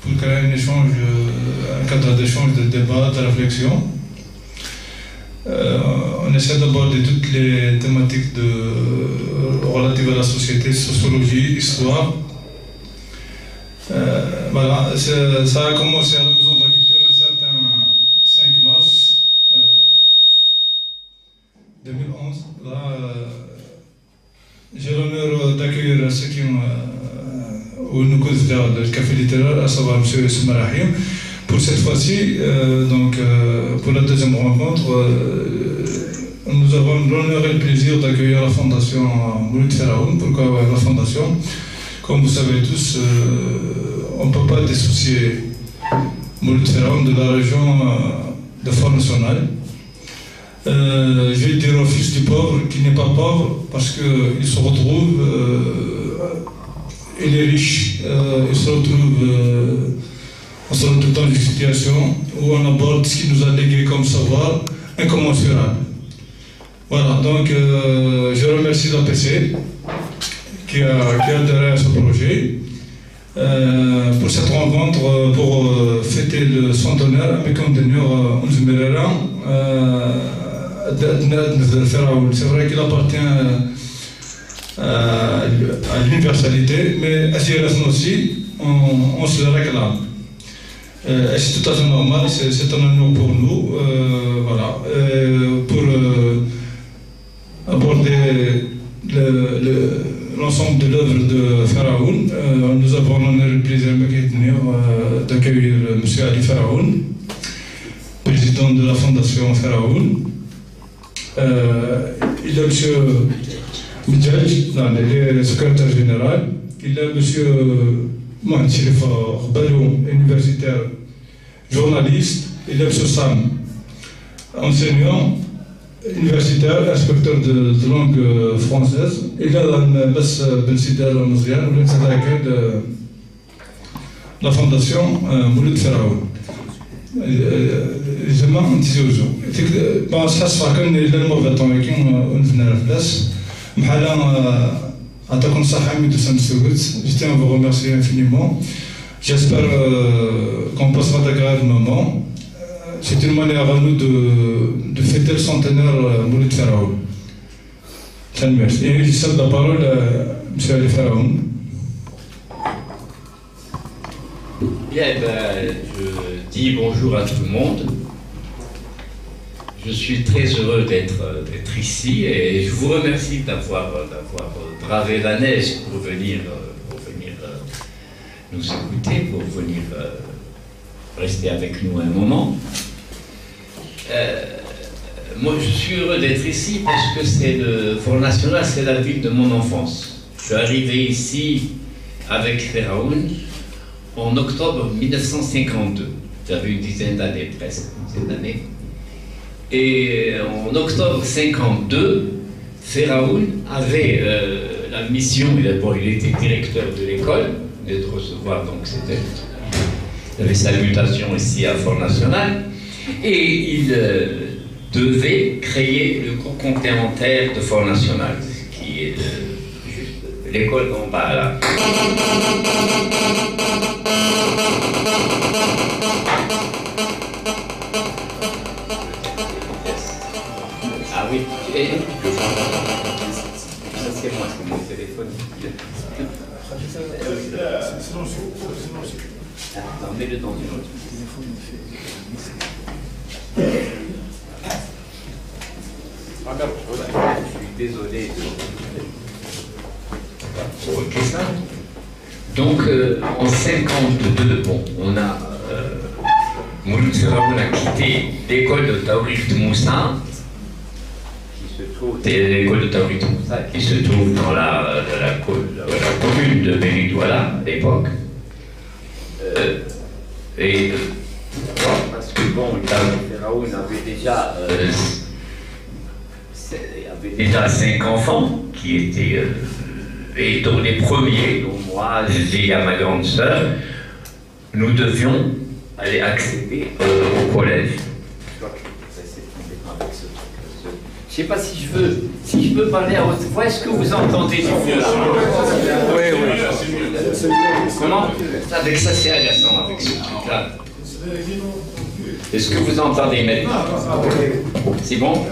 pour créer un échange, un cadre d'échange, de débat, de réflexion. On essaie d'aborder toutes les thématiques relatives à la société, sociologie, histoire. Voilà, ça a commencé à la Maison de la Culture un certain 5 mars 2011. Là, j'ai l'honneur d'accueillir ceux qui ont nous causent le café littéraire, à savoir M. Soumarahim. Pour cette fois-ci, pour la deuxième rencontre, nous avons l'honneur et le plaisir d'accueillir la Fondation Mouloud Feraoun. Pourquoi la Fondation? Comme vous savez tous, on ne peut pas dissocier Mouloud Feraoun de la région de Front National. Je vais dire au fils du pauvre qui n'est pas pauvre parce qu'il se retrouve, il est riche, il se retrouve. On se retrouve dans une situation où on aborde ce qui nous a légué comme savoir incommensurable. Voilà, donc je remercie l'APC qui a adhéré à ce projet pour cette rencontre, pour fêter le centenaire avec un donneur c'est vrai qu'il appartient à l'universalité, mais à Sierra aussi, on se le réclame. C'est tout à fait normal, c'est un honneur pour nous, voilà, pour aborder l'ensemble de l'œuvre de Feraoun. Nous avons l'honneur et le plaisir d'accueillir M. Ali Feraoun, président de la Fondation Feraoun. Il y a M. Midjaj, il est secrétaire général. Il y a M. Mohamed Chérifa Balou, universitaire, journaliste. Il y a M. Sam, enseignant, universitaire, inspecteur de langue française. Il y a M. Ben Sida al-Mouzrian, de la Fondation Mouloud Feraoun. زعما نتزوجوا صح كان الا الموفا طوميكين ونفنا البلاص بحال عطاكم الصحة ميدو سامسوغوت. Je tiens à vous remercier infiniment. J'espère qu'on passera d'agréables moments. C'est une manière à nous de fêter le centenaire Mouloud Feraoun. Merci. Et je cède la parole à M. Ali Feraoun. Bien, je dis bonjour à tout le monde. Je suis très heureux d'être ici et je vous remercie d'avoir bravé la neige pour venir nous écouter, pour venir rester avec nous un moment. Moi, je suis heureux d'être ici parce que c'est le Front National, c'est la ville de mon enfance. Je suis arrivé ici avec Feraoun en octobre 1952. J'avais une dizaine d'années, presque une dizaine d'années. Et en octobre 1952, Feraoun avait la mission, il était directeur de l'école, de recevoir, donc c'était, il avait sa mutation ici à Front National, et il devait créer le cours complémentaire de Front National, qui est l'école d'en bas là. Ah oui, et ça c'est moi, c'est mon téléphone. Attends, mets-le dans une autre. Je suis désolé. Ok, ça. Donc, en 1952, bon, on a Mouloud Feraoun a quitté l'école de Taourif Moussa, l'école de Taourif Moussa, qui se trouve dans la commune de Béridouala à l'époque. Et parce que bon, Feraoun avait déjà 5 enfants qui étaient et dont les premiers, dont moi, j'ai dit à ma grande sœur, nous devions aller accéder au collège. Je sais pas si je peux parler à haute voix. Est-ce que vous entendez du mieux? Oui, oui. Comment? Avec ça, c'est agaçant, avec ce truc-là. Est-ce que vous entendez maintenant? C'est bon?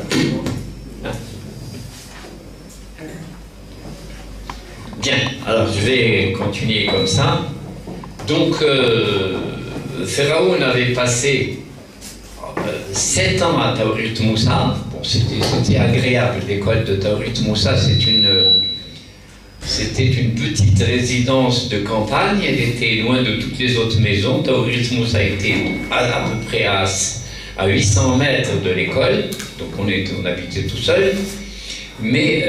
Bien, alors je vais continuer comme ça. Donc, Pharaon avait passé 7 ans à Tawrit Moussa. Bon, c'était agréable. L'école de Tawrit Moussa, c'était une petite résidence de campagne. Elle était loin de toutes les autres maisons. Tawrit Moussa était à peu près à 800 mètres de l'école. Donc on habitait tout seul. Mais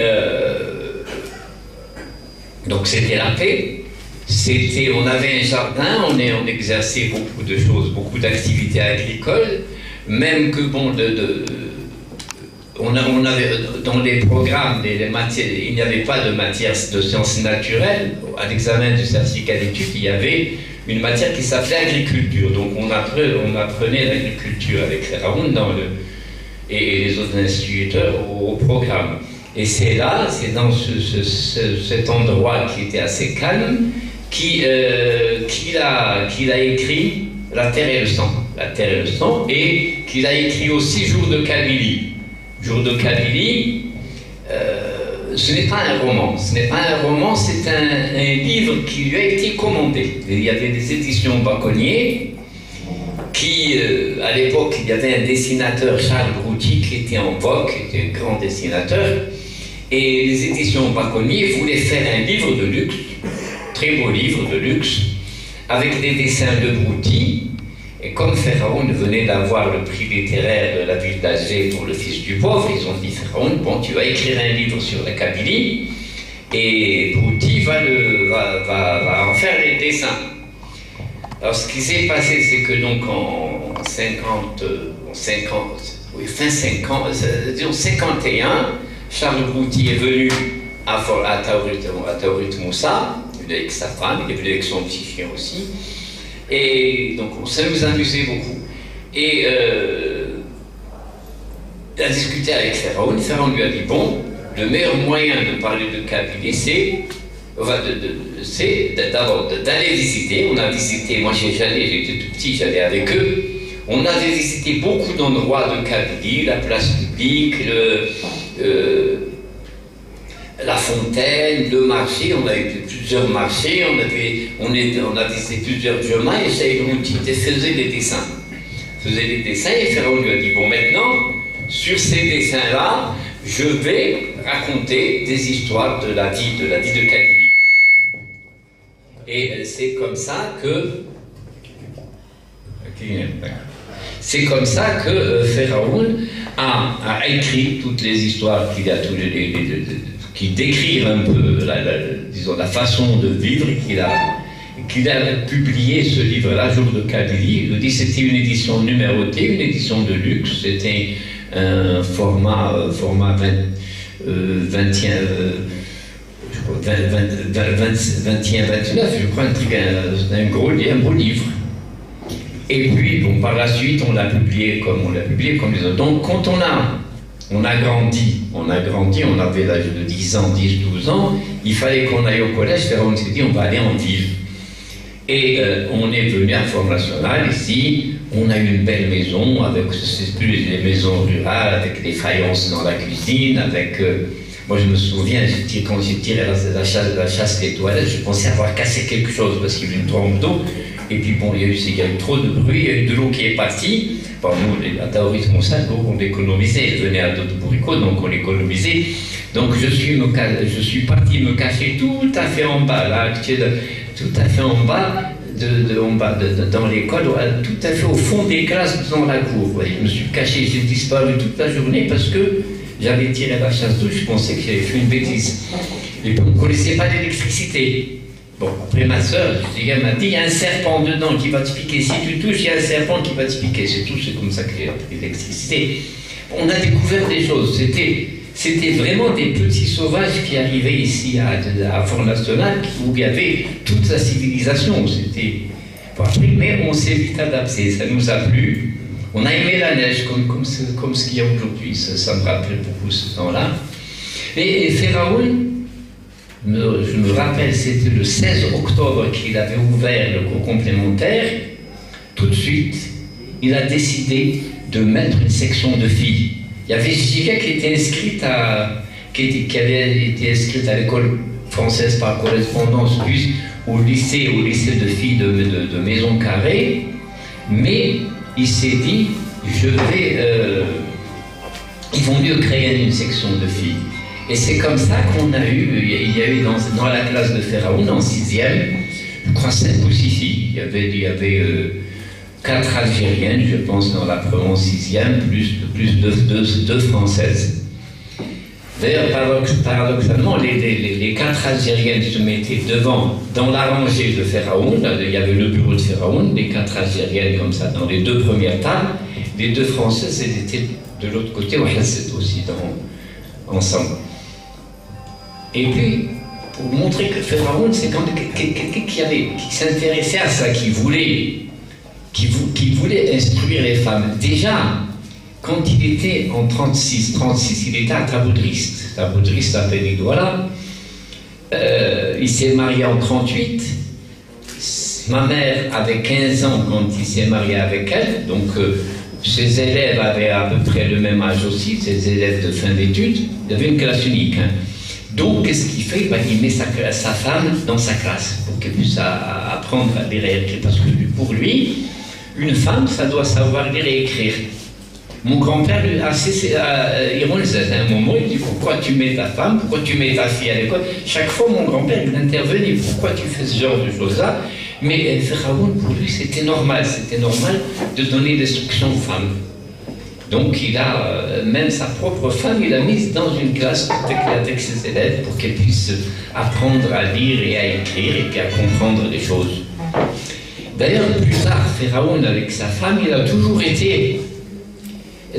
donc c'était la paix. On avait un jardin, on exerçait beaucoup de choses, beaucoup d'activités agricoles, même que bon, on avait dans les programmes, les matières, il n'y avait pas de matière de sciences naturelles. À l'examen du certificat d'études, il y avait une matière qui s'appelait agriculture. Donc on apprenait l'agriculture avec Pharaon et les autres instituteurs au programme. Et c'est dans cet endroit qui était assez calme, qu'il a écrit La Terre et le Sang. La Terre et le Sang, et qu'il a écrit aussi Jour de Kabylie. Jour de Kabylie, ce n'est pas un roman. Ce n'est pas un roman, c'est un livre qui lui a été commandé. Il y avait des éditions Baconnier, à l'époque, il y avait un dessinateur, Charles Brouty, qui était en vogue, qui était un grand dessinateur, et les éditions Baconnier voulaient faire un livre de luxe, très beau livre de luxe, avec des dessins de Brouty. Et comme Pharaon venait d'avoir le prix littéraire de la ville d'Alger pour Le Fils du Pauvre, ils ont dit Pharaon, bon, tu vas écrire un livre sur la Kabylie, et Brouty va en faire les dessins. Alors ce qui s'est passé, c'est que donc disons 51, Charles Brouty est venu à Tawrit Moussa, avec sa femme, il est venu avec son petit chien aussi, et donc ça nous amusait beaucoup. Et il a discuté avec Pharaon. Pharaon lui a dit, bon, le meilleur moyen de parler de Kabylie, c'est d'abord d'aller visiter. On a visité, moi j'étais tout petit, j'allais avec eux. On avait visité beaucoup d'endroits de Kabylie, la place publique, la fontaine, le marché. On a eu plusieurs marchés, on a visité plusieurs chemins, et Saïd Brouty faisait des dessins. Et Pharaon lui a dit, bon, maintenant, sur ces dessins-là, je vais raconter des histoires de la vie de Kabylie. Et c'est comme ça que Pharaon a écrit toutes les histoires qui décrivent un peu disons, la façon de vivre, qu'il a publié ce livre-là, Jour de Kabylie. Il dit c'était une édition numérotée, une édition de luxe, c'était un format 21, 29, je crois, un beau livre. Et puis, bon, par la suite, on l'a publié comme les autres. Donc, quand on a grandi, on avait l'âge de 10 ans, 10, 12 ans, il fallait qu'on aille au collège, on s'est dit, on va aller en ville. Et on est venu à Forme Nationale, ici, on a eu une belle maison, c'est plus les maisons rurales, avec des faïences dans la cuisine, moi je me souviens, quand j'ai tiré la chasse des toilettes, je pensais avoir cassé quelque chose, parce qu'il y a eu une trompe d'eau, et puis bon, il y a eu trop de bruit, il y a eu de l'eau qui est partie. Bon, nous, à Tawrit Moussa, on l'économisait, elle venait à d'autres bourricots, donc on l'économisait. Donc je suis parti me cacher tout à fait en bas, là, tout à fait en bas, dans l'école, tout à fait au fond des classes, dans la cour. Voyez, je me suis caché, j'ai disparu toute la journée parce que j'avais tiré la chasse d'eau, je pensais que j'avais fait une bêtise. Et puis on ne connaissait pas d'électricité. Bon, après ma soeur, elle m'a dit, il y a un serpent dedans qui va te piquer. Si tu touches, il y a un serpent qui va te piquer. C'est tout, c'est comme ça que j'ai appris l'électricité. On a découvert des choses. C'était vraiment des petits sauvages qui arrivaient ici à Forme Nationale, où il y avait toute la civilisation. Bon, après, mais on s'est vite adapté, ça nous a plu. On a aimé la neige comme ce qu'il y a aujourd'hui, ça me rappelle beaucoup ce temps-là. Et Pharaon, je me rappelle, c'était le 16 octobre qu'il avait ouvert le cours complémentaire. Tout de suite, il a décidé de mettre une section de filles. Il y avait Jessica qui était inscrite qui avait été inscrite à l'école française par correspondance, puis au lycée de filles de Maison Carrée. Mais il s'est dit, il vaut mieux créer une section de filles. Et c'est comme ça qu'on a eu, il y a eu dans la classe de Pharaon, en 6e, je crois 5 ou 6 filles. Il y avait 4 Algériennes, je pense, dans la en 6e, plus 2 Françaises. D'ailleurs, paradoxalement, les 4 Algériennes se mettaient devant, dans la rangée de Pharaon, il y avait le bureau de Pharaon, les 4 Algériennes comme ça, dans les 2 premières tables, les 2 Françaises, elles étaient de l'autre côté, c'était aussi ensemble. Et puis, pour montrer que Pharaon, c'est quand même quelqu'un qui s'intéressait à ça, qui voulait instruire les femmes. Déjà, quand il était en 36, il était à Taboudrist à Pénidouala. Il s'est marié en 38. Ma mère avait 15 ans quand il s'est marié avec elle, donc ses élèves avaient à peu près le même âge aussi, ses élèves de fin d'études. Il avait une classe unique. Donc, qu'est-ce qu'il fait? Il met sa femme dans sa classe pour qu'elle puisse apprendre à lire et écrire. Parce que pour lui, une femme, ça doit savoir lire et écrire. Mon grand-père, assez ironisé, à un moment, il dit: pourquoi tu mets ta femme, pourquoi tu mets ta fille à l'école? Chaque fois, mon grand-père, il intervenait: pourquoi tu fais ce genre de choses-là? Mais Pharaon, pour lui, c'était normal de donner l'instruction aux femmes. Donc, il a, même sa propre femme, il l'a mise dans une classe avec ses élèves pour qu'elle puisse apprendre à lire et à écrire et puis à comprendre les choses. D'ailleurs, plus tard, Pharaon, avec sa femme, il a toujours été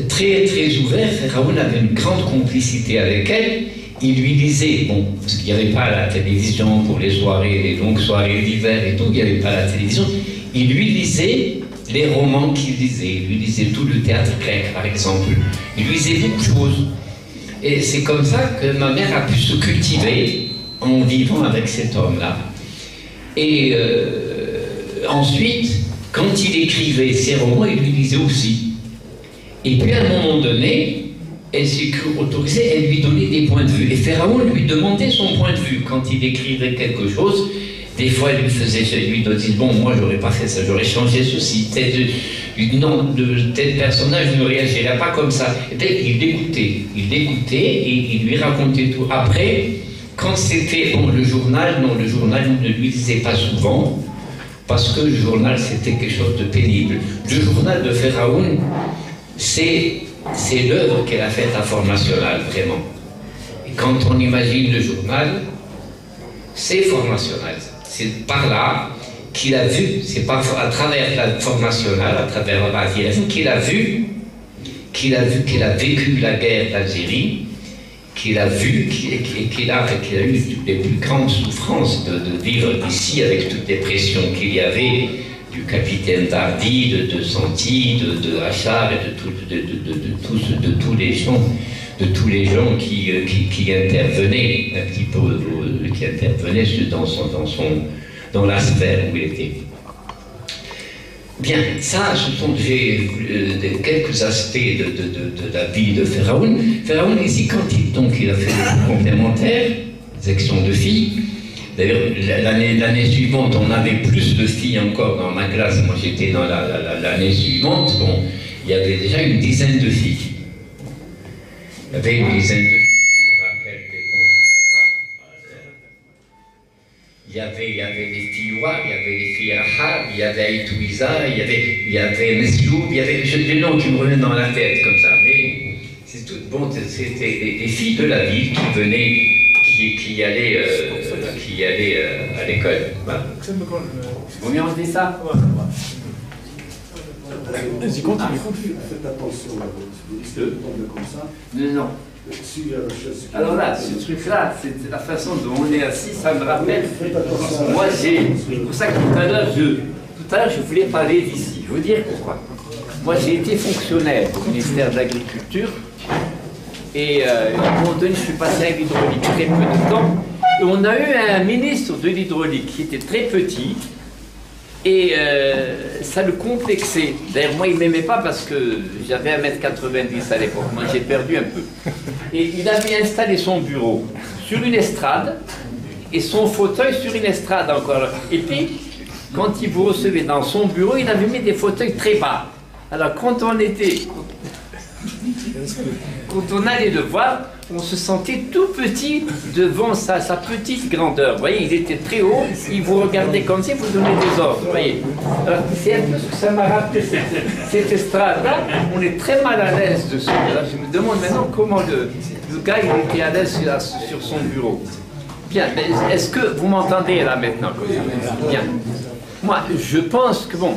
très, très ouvert. Pharaon avait une grande complicité avec elle. Il lui lisait, bon, parce qu'il n'y avait pas la télévision pour les soirées, les longues soirées d'hiver et tout, il n'y avait pas la télévision. Il lui lisait les romans qu'il lisait. Il lui lisait tout le théâtre grec, par exemple. Il lui lisait beaucoup de choses. Et c'est comme ça que ma mère a pu se cultiver en vivant avec cet homme-là. Et ensuite, quand il écrivait ses romans, il lui lisait aussi. Et puis à un moment donné, elle s'est autorisée, elle lui donnait des points de vue. Et Pharaon lui demandait son point de vue quand il écrivait quelque chose. Des fois, il lui faisait, il lui disait: bon, moi, j'aurais pas fait ça, j'aurais changé ceci. Tel personnage ne réagirait pas comme ça. Et bien, il l'écoutait et il lui racontait tout. Après, quand c'était le journal, non, le journal ne lui disait pas souvent, parce que le journal, c'était quelque chose de pénible. Le journal de Pharaon, c'est l'œuvre qu'elle a faite à Force Nationale, vraiment. Et quand on imagine le journal, c'est Force Nationale. C'est par là qu'il a vu, c'est à travers la Force Nationale, à travers la base qu'il a vécu la guerre d'Algérie, qu'il a vu et qu'il a eu les plus grandes souffrances de vivre ici avec toutes les pressions qu'il y avait, du capitaine Tardy, de Santi, de Achard et de tous les gens qui intervenaient un petit peu, qui intervenaient dans la sphère où il était. Bien, ça, ce sont quelques aspects de la vie de Pharaon. Pharaon, ici, quand il a fait le complémentaire, section de filles. D'ailleurs, l'année suivante, on avait plus de filles encore dans ma classe. Moi, j'étais dans l'année suivante. Bon, il y avait déjà une dizaine de filles. Il y avait une dizaine de filles. Je me rappelle il y avait les filles Ouar, il y avait les filles Ahab, il y avait Aïtouiza, il y avait Mesloub, il y avait des noms qui me reviennent dans la tête comme ça. Mais c'est tout. Bon, c'était des filles de la ville qui venaient, qui allaient à l'école. Voilà. Vous m'y enlevez ça? Vas-y, continue. Faites attention, si vous tombez comme ça. Non. Alors là, ce truc-là, c'est la façon dont on est assis, ça me rappelle. Moi, c'est pour ça que tout à l'heure, je voulais parler d'ici. Je veux dire pourquoi. Moi, j'ai été fonctionnaire au ministère de l'Agriculture et à un moment donné, je suis passé à l'hydraulique très peu de temps. Et on a eu un ministre de l'hydraulique qui était très petit et ça le complexait. D'ailleurs, moi, il ne m'aimait pas parce que j'avais 1m90 à l'époque. Moi, j'ai perdu un peu. Et il avait installé son bureau sur une estrade et son fauteuil sur une estrade encore. Et puis, quand il vous recevait dans son bureau, il avait mis des fauteuils très bas. Alors, quand on allait le voir, on se sentait tout petit devant sa petite grandeur. Vous voyez, il était très haut, il vous regardait comme si vous donnait des ordres. Vous voyez. Alors, c'est un peu ce que ça m'a rappelé, cette estrade-là. On est très mal à l'aise dessus. Alors, je me demande maintenant comment le gars il était à l'aise sur son bureau. Bien, est-ce que vous m'entendez là maintenant? Bien. Moi, je pense que bon...